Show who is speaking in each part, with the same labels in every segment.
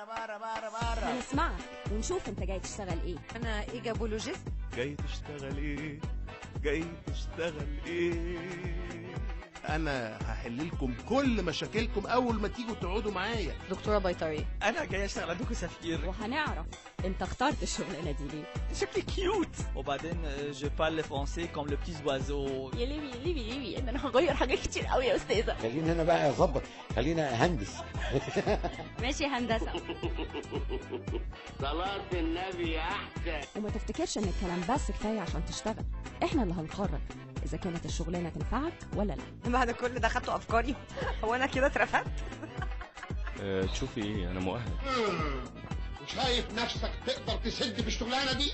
Speaker 1: هنسمعك ونشوف انت جاي تشتغل ايه.
Speaker 2: انا ايجابولوجيست.
Speaker 3: جاي تشتغل ايه؟ جاي تشتغل ايه؟ انا هحل لكم كل مشاكلكم اول ما تيجوا تقعدوا معايا.
Speaker 2: دكتوره بيطريه.
Speaker 4: انا جاي اشتغل عندكم سفير.
Speaker 1: وهنعرف انت اخترت الشغلانه دي ليه.
Speaker 4: شكلي كيوت. وبعدين جو بارل فرونسي كوم لو بتيز اوازو.
Speaker 2: يا ليبي انا هغير حاجات كتير قوي يا استاذه.
Speaker 5: خلينا هنا بقى اظبط، خلينا اهندس.
Speaker 1: ماشي هندسه.
Speaker 6: صلاة النبي احسن.
Speaker 1: وما تفتكرش ان الكلام بس كفايه عشان تشتغل، احنا اللي هنقرر اذا كانت الشغلانه تنفعك ولا لا.
Speaker 2: بعد كل ده خدتوا افكاري. هو انا كده اترفدت؟
Speaker 7: تشوفي ايه، انا مؤهل.
Speaker 8: شايف نفسك تقدر تسد في الشغلانه دي؟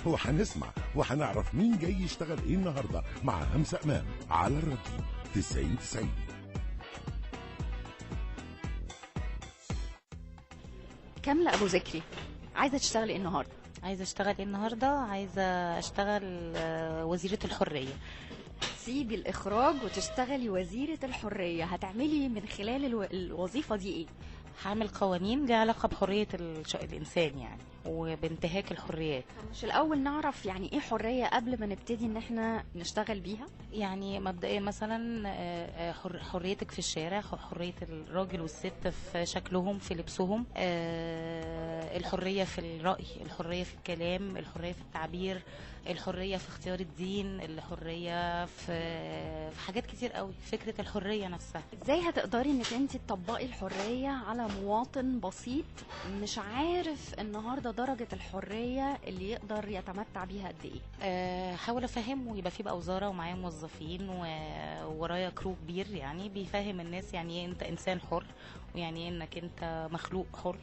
Speaker 9: وهنسمع وهنعرف مين جاي يشتغل ايه النهارده مع همسة امام على الراديو 90-90.
Speaker 1: كاملة ابو ذكري، عايزه تشتغلي ايه النهارده؟
Speaker 10: عايزه اشتغل ايه النهارده؟ عايزه اشتغل وزيره الحريه.
Speaker 1: تسيبي الاخراج وتشتغلي وزيره الحريه، هتعملي من خلال الوظيفه دي ايه؟
Speaker 10: هعمل قوانين ليها علاقه بحريه الانسان يعني وبانتهاك الحريات.
Speaker 1: مش الاول نعرف يعني ايه حريه قبل ما نبتدي ان احنا نشتغل بيها؟
Speaker 10: يعني مبدئيا مثلا حريتك في الشارع، حريه الراجل والست في شكلهم في لبسهم، الحريه في الراي، الحريه في الكلام، الحريه في التعبير، الحريه في اختيار الدين، الحريه في حاجات كتير قوي. فكره الحريه نفسها
Speaker 1: ازاي هتقدري انك انت تطبقي الحريه على مواطن بسيط مش عارف النهارده درجه الحريه اللي يقدر يتمتع بيها قد ايه؟
Speaker 10: حاول افهمه، يبقى في بقى وزاره ومعايا موظفين وورايا كرو كبير يعني بيفهم الناس يعني ايه انت انسان حر ويعني ايه انك انت مخلوق حر.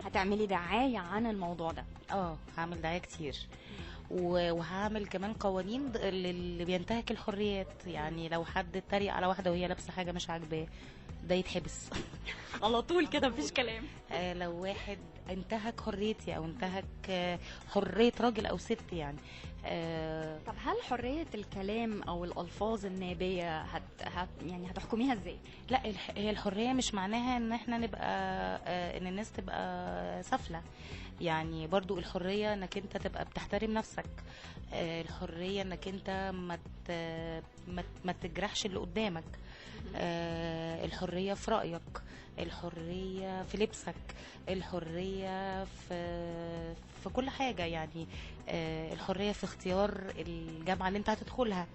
Speaker 1: هتعملي دعايه عن الموضوع ده؟
Speaker 10: هعمل دعايه كتير وهعمل كمان قوانين اللي بينتهك الحريات. يعني لو حد اتريق على واحده وهي لابسه حاجه مش عاجباه ده يتحبس
Speaker 1: على طول كده مفيش كلام.
Speaker 10: لو واحد انتهك حريتي او انتهك حريه راجل او ست يعني.
Speaker 1: طب هل حريه الكلام او الالفاظ النابيه يعني هتحكميها ازاي؟
Speaker 10: لا، هي الحريه مش معناها ان احنا نبقى ان الناس تبقى سفله. يعني برضو الحريه انك انت تبقى بتحترم نفسك، الحريه انك انت ما تجرحش اللي قدامك، الحريه في رايك، الحريه في لبسك، الحريه في كل حاجه يعني. الحريه في اختيار الجامعه اللي انت هتدخلها،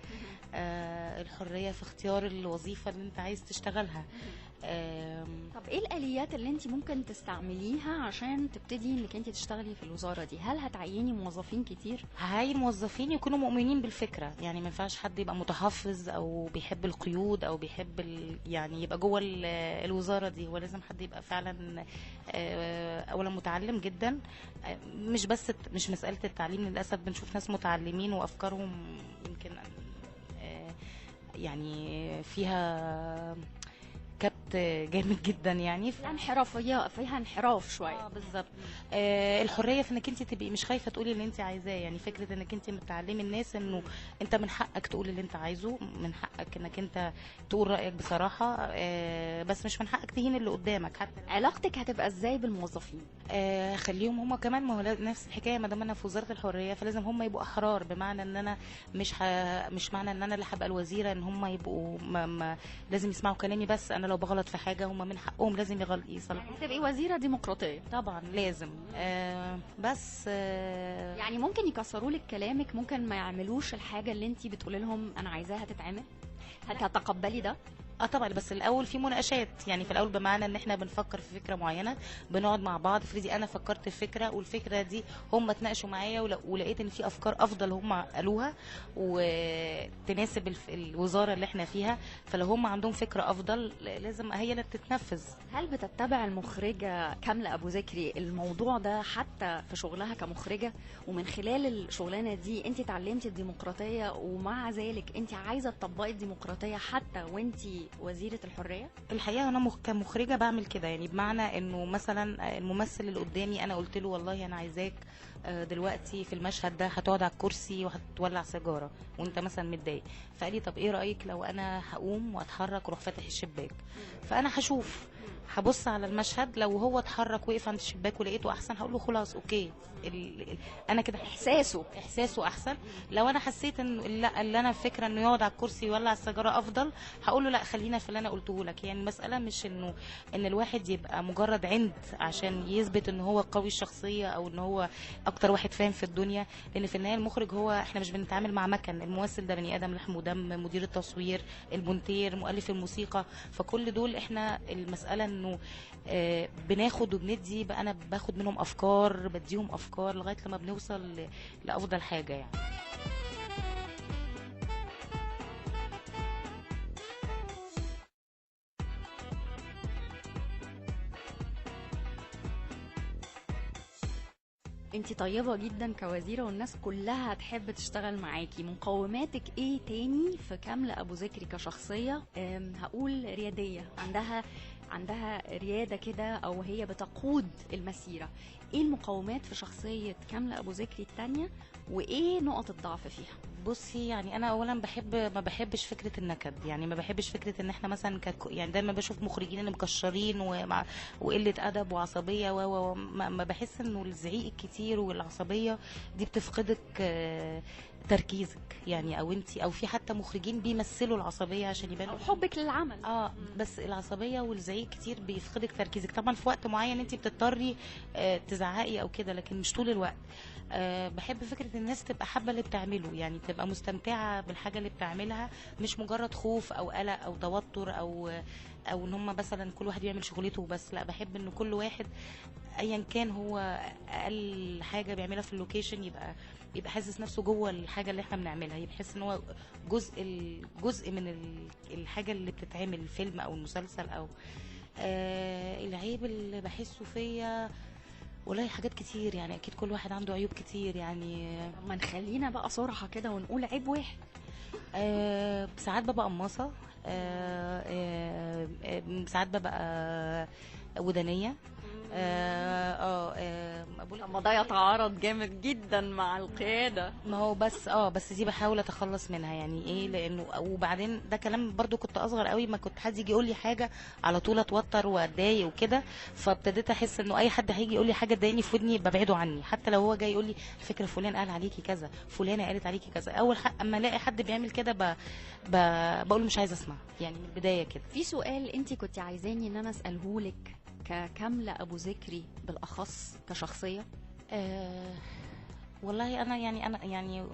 Speaker 10: الحريه في اختيار الوظيفه اللي انت عايز تشتغلها.
Speaker 1: طب ايه الاليات اللي انت ممكن تستعمليها عشان تبتدي انك انت تشتغلي في الوزاره دي؟ هل هتعيني موظفين كتير؟
Speaker 10: هعين موظفين يكونوا مؤمنين بالفكره، يعني ما ينفعش حد يبقى متحفظ او بيحب القيود او بيحب يعني يبقى جوه الوزاره دي. هو لازم حد يبقى فعلا اولا متعلم جدا، مش مساله التعليم. للاسف بنشوف ناس متعلمين وافكارهم يمكن يعني فيها كبت جامد جدا يعني.
Speaker 1: فيها انحراف شويه.
Speaker 10: بالظبط. الحريه في انك انت تبقي مش خايفه تقولي اللي انت عايزاه. يعني فكره انك انت بتعلمي الناس انه انت من حقك تقول اللي انت عايزه، من حقك انك انت تقول رايك بصراحه، بس مش من حقك تهين اللي قدامك. حتى
Speaker 1: علاقتك هتبقى ازاي بالموظفين؟
Speaker 10: خليهم هم كمان، ما هو نفس الحكايه. ما دام انا في وزاره الحريه فلازم هم يبقوا احرار، بمعنى ان انا مش معنى ان انا اللي هبقى الوزيره ان هم يبقوا لازم يسمعوا كلامي. بس انا لو بغلط في حاجه هم من حقهم لازم يصلحوا.
Speaker 1: يعني تبقي وزيره ديمقراطيه
Speaker 10: طبعا لازم. بس
Speaker 1: يعني ممكن يكسروا لك كلامك، ممكن ما يعملوش الحاجه اللي انت بتقولي لهم انا عايزاها تتعمل. هتتقبلي ده؟
Speaker 10: طبعا، بس الاول في مناقشات. يعني في الاول بمعنى ان احنا بنفكر في فكره معينه، بنقعد مع بعض. افرضي انا فكرت في فكره والفكره دي هم اتناقشوا معايا ولقيت ان في افكار افضل هم قالوها وتناسب الوزاره اللي احنا فيها، فلو هم عندهم فكره افضل لازم هي اللي تتنفذ.
Speaker 1: هل بتتبع المخرجه كامله ابو ذكري الموضوع ده حتى في شغلها كمخرجه؟ ومن خلال الشغلانه دي انت اتعلمتي الديمقراطيه، ومع ذلك انت عايزه تطبقي الديمقراطيه حتى وانت وزيرة الحرية؟
Speaker 10: الحقيقة أنا كمخرجة بعمل كده. يعني بمعنى إنه مثلا الممثل اللي قدامي أنا قلت له والله أنا عايزاك دلوقتي في المشهد ده هتقعد على الكرسي وهتولع سيجارة وأنت مثلا متضايق. فقال لي طب إيه رأيك لو أنا هقوم وأتحرك وأروح فاتح الشباك؟ فأنا هشوف هبص على المشهد، لو هو اتحرك وقف عند الشباك ولقيته احسن هقول له خلاص اوكي. انا كده احساسه احسن. لو انا حسيت ان لا، اللي انا فاكره انه يقعد على الكرسي ويولع السيجاره افضل، هقول له لا خلينا في اللي انا قلته لك. يعني المساله مش انه ان الواحد يبقى مجرد عند عشان يثبت ان هو قوي الشخصيه او ان هو اكتر واحد فاهم في الدنيا، لان في النهايه المخرج هو احنا مش بنتعامل مع مكن، الممثل ده بني ادم لحم ودم، مدير التصوير، المونتير، مؤلف الموسيقى، فكل دول احنا المساله انه بناخد وبندي بقى. انا باخد منهم افكار، بديهم افكار لغايه لما بنوصل لافضل حاجه يعني.
Speaker 1: انتي طيبة جدا كوزيرة والناس كلها هتحب تشتغل معاكي. مقوماتك ايه تاني في كاملة ابو ذكري كشخصية؟ هقول ريادية، عندها ريادة كده او هي بتقود المسيرة. ايه المقومات في شخصية كاملة ابو ذكري التانية وايه نقط الضعف فيها؟
Speaker 10: بصي يعني انا اولا ما بحبش فكره النكد، يعني ما بحبش فكره ان احنا مثلا يعني دايما بشوف مخرجين اللي مكشرين وقله ادب وعصبيه ما بحس انه الزعيق الكتير والعصبيه دي بتفقدك تركيزك يعني، او انت او في حتى مخرجين بيمثلوا العصبيه عشان يبانوا
Speaker 1: حبك للعمل.
Speaker 10: بس العصبيه والزعيق كتير بيفقدك تركيزك. طبعا في وقت معين انت بتضطري تزعقي او كده، لكن مش طول الوقت. بحب فكره الناس تبقى حابه اللي بتعمله، يعني تبقى مستمتعه بالحاجه اللي بتعملها، مش مجرد خوف او قلق او توتر او ان هم مثلا كل واحد يعمل شغلته بس. لا، بحب ان كل واحد ايا كان هو اقل حاجه بيعملها في اللوكيشن يبقى حاسس نفسه جوه الحاجه اللي احنا بنعملها، يحس ان هو جزء من الحاجه اللي بتتعمل، الفيلم او المسلسل. او العيب اللي بحسه فيا والله حاجات كتير، يعني اكيد كل واحد عنده عيوب كتير يعني.
Speaker 1: ما نخلينا بقى صراحه كده ونقول عيب واحد.
Speaker 10: ساعات ببقى قماصه، ساعات ببقى ودانيه.
Speaker 1: ما ده يتعارض جامد جدا مع القياده.
Speaker 10: ما هو بس دي بحاول اتخلص منها يعني ايه، لانه وبعدين ده كلام برضو كنت اصغر قوي، ما كنت حد يجي يقول لي حاجه على طول اتوتر واتضايق وكده، فابتديت احس انه اي حد هيجي يقول لي حاجه تضايقني في ودني ببعده عني، حتى لو هو جاي يقول لي الفكره فلان قال عليكي كذا، فلانه قالت عليكي كذا. اول اما الاقي حد بيعمل كده بقول مش عايزه اسمع يعني من البدايه كده.
Speaker 1: في سؤال انت كنت عايزاني ان انا اساله لك ككاملة ابو ذكري بالاخص كشخصيه؟
Speaker 10: والله انا يعني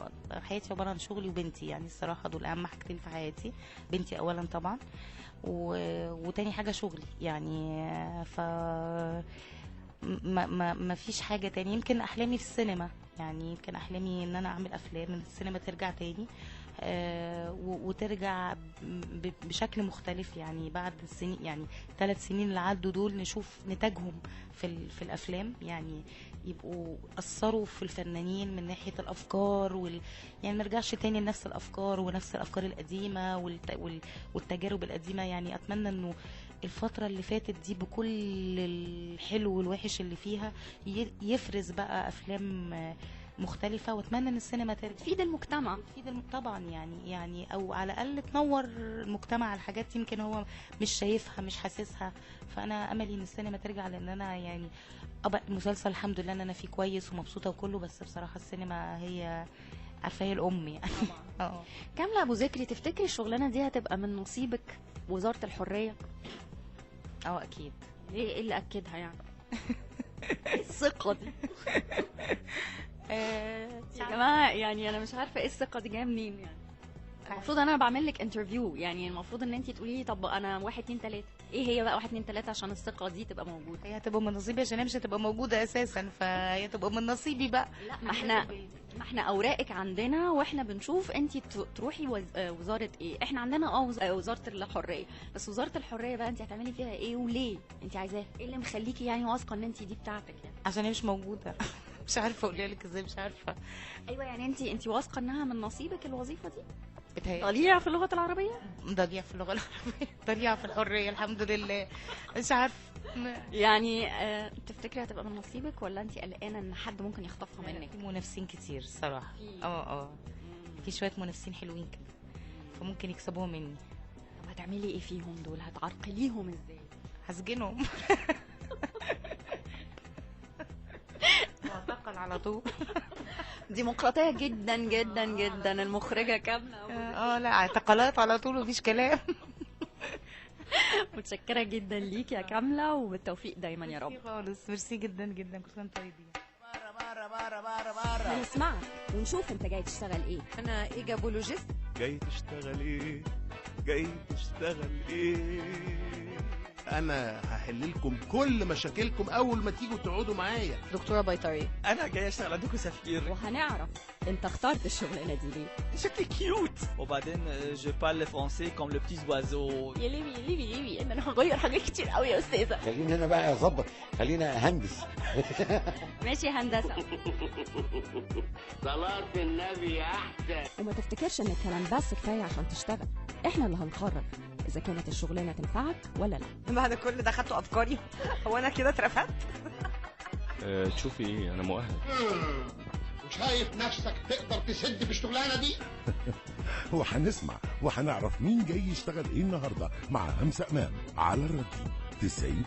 Speaker 10: حياتي عباره عن شغلي وبنتي، يعني الصراحه دول اهم حاجتين في حياتي. بنتي اولا طبعا، وتاني حاجه شغلي يعني. ف ما فيش حاجه تاني. يمكن احلامي في السينما، يعني يمكن احلامي ان انا اعمل افلام ان السينما ترجع تاني، وترجع بشكل مختلف يعني بعد السنين، يعني 3 سنين اللي عدوا دول نشوف نتاجهم في الافلام، يعني يبقوا اثروا في الفنانين من ناحيه الافكار يعني ما نرجعش تاني لنفس الافكار ونفس الافكار القديمه والتجارب القديمه. يعني اتمنى انه الفتره اللي فاتت دي بكل الحلو والوحش اللي فيها يفرز بقى افلام مختلفة، واتمنى ان السينما ترجع
Speaker 1: تفيد المجتمع.
Speaker 10: طبعا يعني او على الاقل تنور المجتمع على حاجات يمكن هو مش شايفها مش حاسسها. فانا املي ان السينما ترجع، لان انا يعني المسلسل الحمد لله ان انا فيه كويس ومبسوطة وكله، بس بصراحة السينما هي عارفة هي الام يعني.
Speaker 1: كاملة ابو ذكري، تفتكري الشغلانة دي هتبقى من نصيبك وزارة الحرية؟
Speaker 10: اكيد.
Speaker 1: ايه اللي اكدها يعني؟ الثقة دي يا جماعه، يعني انا مش عارفه ايه الثقه دي جايه منين. يعني المفروض انا بعمل لك انترفيو، يعني المفروض ان انت تقولي لي طب انا 1 2 3 ايه هي بقى 1 2 3 عشان الثقه دي تبقى موجوده.
Speaker 10: هي هتبقى من نصيبي عشان هي مش هتبقى موجوده اساسا، فهي تبقى من نصيبي بقى.
Speaker 1: لا، ما احنا اوراقك عندنا واحنا بنشوف انت تروحي وزاره ايه. احنا عندنا وزاره الحريه، بس وزاره الحريه بقى انت هتعملي فيها ايه وليه انت عايزاها؟ ايه اللي مخليكي يعني واثقه ان انت دي بتاعتك؟ يعني
Speaker 10: عشان هي مش موجوده. مش عارفه اقولها لك ازاي، مش عارفه.
Speaker 1: ايوه، يعني انت واثقه انها من نصيبك الوظيفه دي؟
Speaker 10: بتهيألي
Speaker 1: ضليع في اللغه العربيه،
Speaker 10: ضليع في اللغه العربيه، ضليع في الحريه الحمد لله. مش عارفه
Speaker 1: يعني تفتكري هتبقى من نصيبك ولا انت قلقانه ان حد ممكن يخطفها منك؟
Speaker 10: في منافسين كتير الصراحه. في شويه منافسين حلوين كده، فممكن يكسبوها مني.
Speaker 1: طب هتعملي ايه فيهم دول؟ هتعرقليهم ازاي؟
Speaker 10: هسجنهم. معتقل على طول.
Speaker 1: ديمقراطيه جدا جدا جدا المخرجه كامله.
Speaker 10: لا اعتقالات على طول ومفيش كلام.
Speaker 1: متشكره جدا ليك يا كامله وبالتوفيق دايما يا رب.
Speaker 10: ميرسي خالص، ميرسي جدا جدا، كل سنه وانتم طيبين.
Speaker 11: هنسمعك ونشوف انت جاي تشتغل ايه.
Speaker 2: انا ايجابولوجيست.
Speaker 3: جاي تشتغل ايه؟ جاي تشتغل ايه؟ انا هحل لكم كل مشاكلكم اول ما تيجوا تقعدوا معايا.
Speaker 2: دكتوره بيطري.
Speaker 4: انا جاي اشتغل عندكم سفير.
Speaker 11: وهنعرف انت اخترت الشغلانه دي ليه.
Speaker 4: شكلي كيوت. وبعدين je parle français comme le petit oiseau.
Speaker 2: يا ليبي يا ليبي يا ليبي انا هغير حاجات كتير قوي يا استاذه.
Speaker 5: خليني انا بقى اظبط، خلينا اهندس.
Speaker 1: ماشي هندسه.
Speaker 6: صلاة النبي احسن.
Speaker 11: وما تفتكرش ان الكلام بس كفايه عشان تشتغل، احنا اللي هنقرر اذا كانت الشغلانه تنفعك ولا لا.
Speaker 2: بعد كل ده خدتوا افكاري. هو انا كده اترفدت؟
Speaker 7: تشوفي ايه، انا مؤهل.
Speaker 8: شايف نفسك تقدر تسد في الشغلانه دي؟
Speaker 9: وهنسمع وهنعرف مين جاي يشتغل ايه النهارده مع همسة امام على الراديو 90.